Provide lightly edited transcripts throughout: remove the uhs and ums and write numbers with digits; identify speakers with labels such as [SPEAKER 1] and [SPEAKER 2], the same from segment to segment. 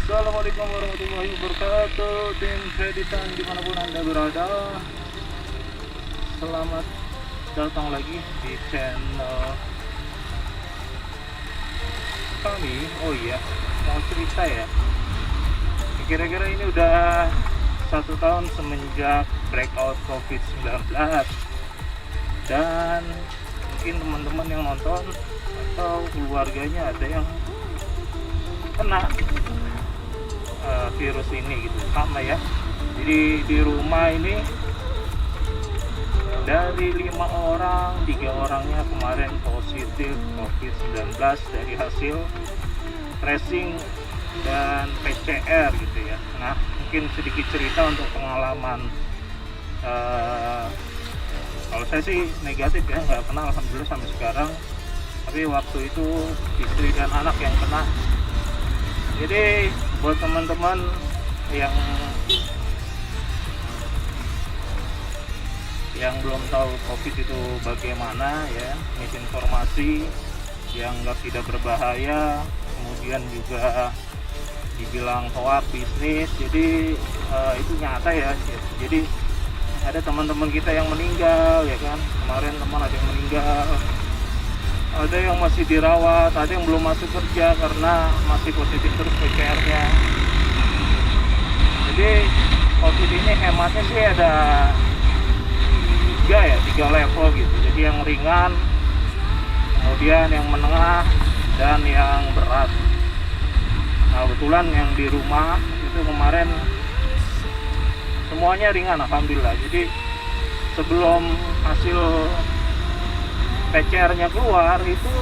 [SPEAKER 1] Assalamualaikum warahmatullahi wabarakatuh. Tim kreditan dimanapun anda berada, selamat datang lagi di channel kami. Oh iya, mau cerita ya, kira-kira ini udah 1 tahun semenjak breakout COVID-19, dan mungkin teman-teman yang nonton atau keluarganya ada yang kena virus ini gitu, sama ya. Jadi di rumah ini dari 5 orang, 3 orangnya kemarin positif COVID-19 dari hasil tracing dan PCR gitu ya. Nah, mungkin sedikit cerita untuk pengalaman. Kalau saya sih negatif ya, nggak kena alhamdulillah sampai sekarang. Tapi waktu itu istri dan anak yang kena. Jadi buat teman-teman yang belum tahu COVID itu bagaimana ya, misinformasi yang tidak berbahaya, kemudian juga dibilang hoax bisnis. Jadi itu nyata ya. Jadi ada teman-teman kita yang meninggal ya kan, kemarin teman ada yang meninggal, ada yang masih dirawat, ada yang belum masuk kerja karena masih positif terus PCR-nya. Jadi COVID ini hematnya sih ada 3 level gitu. Jadi yang ringan, kemudian yang menengah, dan yang berat. Nah, kebetulan yang di rumah itu kemarin semuanya ringan alhamdulillah. Jadi sebelum hasil PCR-nya keluar itu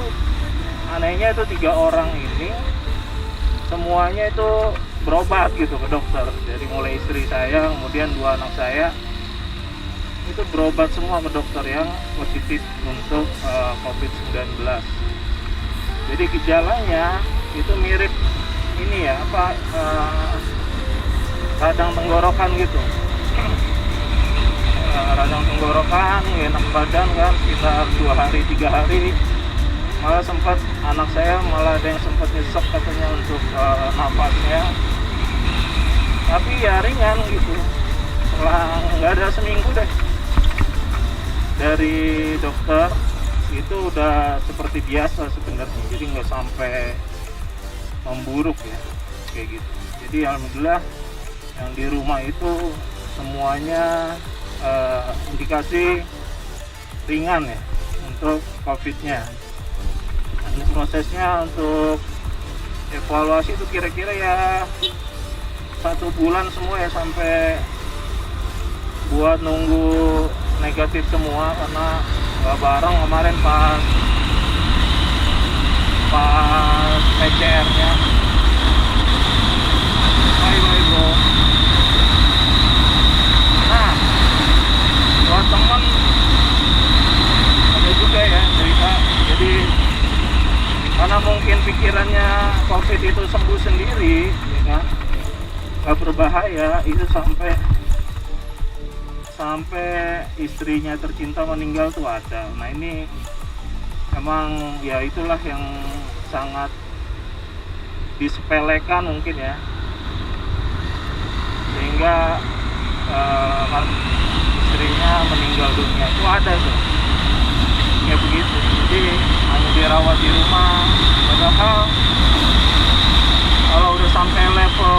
[SPEAKER 1] anehnya itu 3 orang ini semuanya itu berobat gitu ke dokter. Dari mulai istri saya, kemudian 2 anak saya itu berobat semua ke dokter yang positif untuk COVID-19. Jadi gejalanya itu mirip ini ya, radang tenggorokan gitu. Radang tenggorokan, enak badan kan, sekitar 2 hari 3 hari. Malah sempat anak saya ada yang sempat nyesek katanya untuk nafasnya, tapi ya ringan gitu. Setelah nggak ada seminggu deh dari dokter itu udah seperti biasa sebenarnya, jadi nggak sampai memburuk ya kayak gitu. Jadi alhamdulillah yang di rumah itu semuanya indikasi ringan ya untuk COVID-nya. Nah, ini prosesnya untuk evaluasi itu kira-kira ya 1 bulan semua ya, sampai buat nunggu negatif semua, karena nggak bareng kemarin pas PCR-nya. Bye bro. Nah, buat teman ada juga ya cerita. Jadi karena mungkin pikirannya COVID itu sembuh sendiri ya kan, nggak berbahaya, itu sampai istrinya tercinta meninggal tuh ada. Nah ini emang ya itulah yang sangat disepelekan mungkin ya, sehingga istrinya meninggal dunia itu ada tuh kayak begitu. Jadi hanya dirawat di rumah, padahal kalau udah sampai level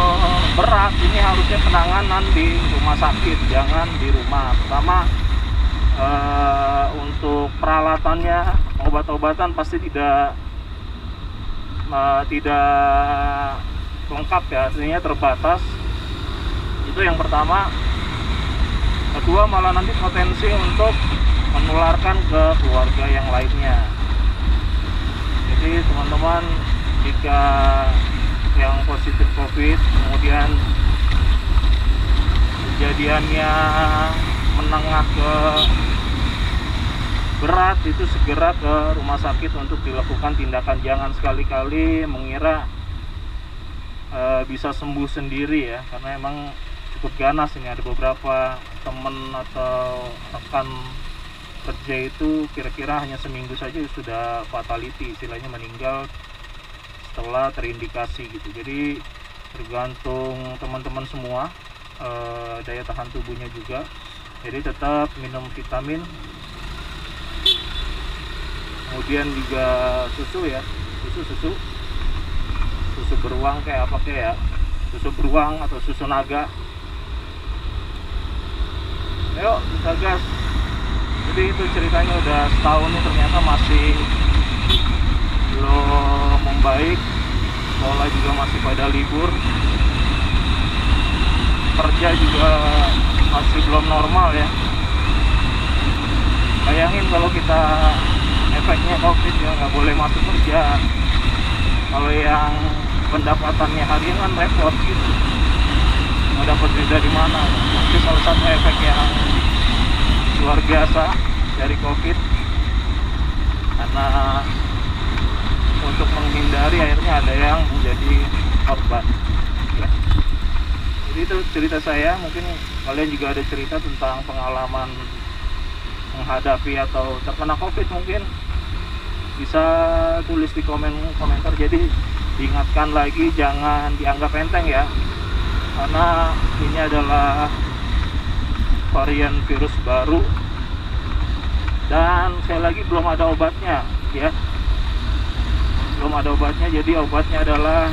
[SPEAKER 1] berat ini harusnya penanganan di rumah sakit, jangan di rumah. Pertama untuk peralatannya, obat-obatan pasti tidak lengkap ya, artinya terbatas. Itu yang pertama. Kedua, malah nanti potensi untuk menularkan ke keluarga yang lainnya. Jadi teman-teman, jika yang positif COVID kemudian kejadiannya menengah ke berat, itu segera ke rumah sakit untuk dilakukan tindakan. Jangan sekali-kali mengira bisa sembuh sendiri ya, karena emang cukup ganas ini. Ada beberapa teman atau rekan kerja itu kira-kira hanya seminggu saja sudah fatality, istilahnya meninggal setelah terindikasi gitu. Jadi tergantung teman-teman semua, daya tahan tubuhnya juga. Jadi tetap minum vitamin, kemudian juga susu ya, susu beruang kayak apa kayak ya, susu beruang atau susu naga. Yuk kita gas. Jadi itu ceritanya udah setahun nih, ternyata masih belum membaik. Sekolah juga masih pada libur, kerja juga masih belum normal ya. Bayangin kalau kita efeknya COVID ya, nggak boleh masuk kerja. Kalau yang pendapatannya harian kan repot gitu, mau dapat duit dari mana. Itu salah satu efek yang luar biasa dari COVID, karena untuk menghindari akhirnya ada yang menjadi korban ya. Jadi itu cerita saya, mungkin kalian juga ada cerita tentang pengalaman menghadapi atau terkena COVID, mungkin bisa tulis di komentar. Jadi diingatkan lagi, jangan dianggap enteng ya, karena ini adalah varian virus baru dan sekali lagi belum ada obatnya ya, belum ada obatnya. Jadi obatnya adalah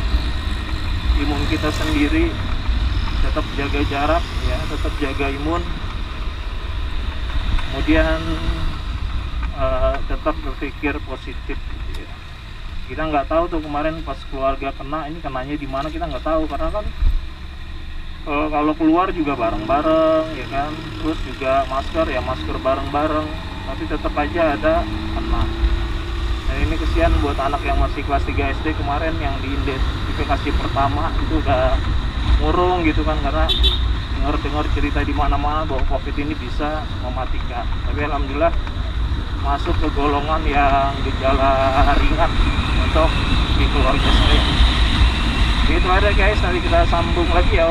[SPEAKER 1] imun kita sendiri, tetap jaga jarak ya, tetap jaga imun, kemudian tetap berpikir positif gitu ya. Kita nggak tahu tuh kemarin pas keluarga kena, ini kenanya di mana kita nggak tahu, karena kan kalau keluar juga bareng-bareng ya kan, terus juga masker ya, masker bareng-bareng, tapi tetap aja ada kena. Dan ini kesian buat anak yang masih kelas 3 SD kemarin, yang diidentifikasi pertama itu udah murung gitu kan, karena dengar cerita di mana-mana bahwa COVID ini bisa mematikan. Tapi alhamdulillah masuk ke golongan yang gejala ringan untuk di keluarga saya. Itu ada guys, nanti kita sambung lagi ya.